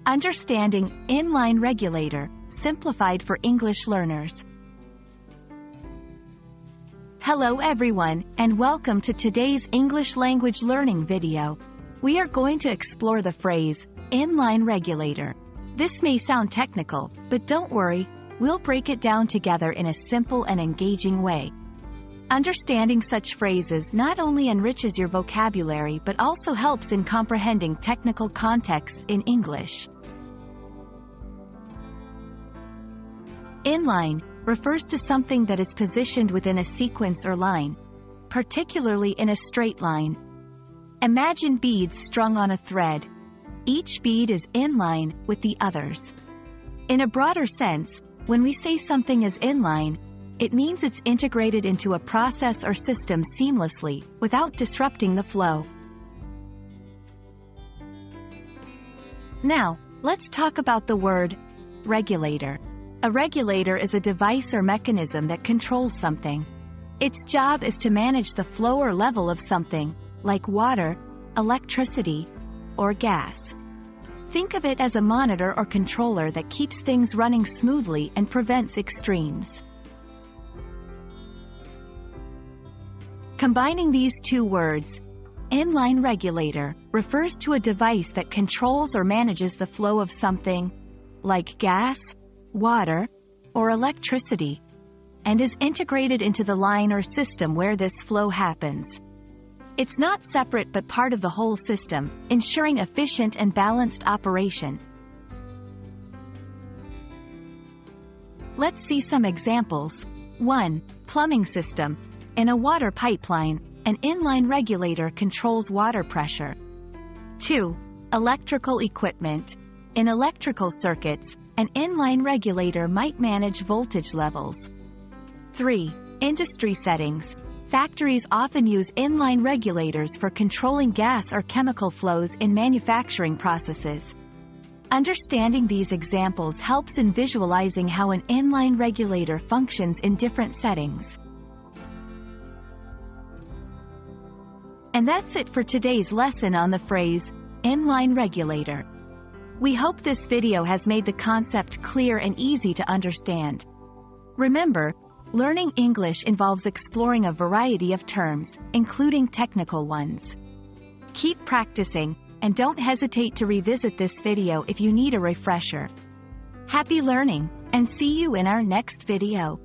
Understanding In-Line Regulator, Simplified for English Learners. Hello everyone, and welcome to today's English language learning video. We are going to explore the phrase, In-Line Regulator. This may sound technical, but don't worry, we'll break it down together in a simple and engaging way. Understanding such phrases not only enriches your vocabulary but also helps in comprehending technical contexts in English. In-line refers to something that is positioned within a sequence or line, particularly in a straight line. Imagine beads strung on a thread. Each bead is in line with the others. In a broader sense, when we say something is in-line, it means it's integrated into a process or system seamlessly, without disrupting the flow. Now, let's talk about the word regulator. A regulator is a device or mechanism that controls something. Its job is to manage the flow or level of something, like water, electricity, or gas. Think of it as a monitor or controller that keeps things running smoothly and prevents extremes. Combining these two words, in-line regulator refers to a device that controls or manages the flow of something, like gas, water, or electricity, and is integrated into the line or system where this flow happens. It's not separate but part of the whole system, ensuring efficient and balanced operation. Let's see some examples. 1. Plumbing system. In a water pipeline, an in-line regulator controls water pressure. 2. Electrical equipment. In electrical circuits, an in-line regulator might manage voltage levels. 3. Industry settings. Factories often use in-line regulators for controlling gas or chemical flows in manufacturing processes. Understanding these examples helps in visualizing how an in-line regulator functions in different settings. And that's it for today's lesson on the phrase, in-line regulator. We hope this video has made the concept clear and easy to understand. Remember, learning English involves exploring a variety of terms, including technical ones. Keep practicing, and don't hesitate to revisit this video if you need a refresher. Happy learning, and see you in our next video.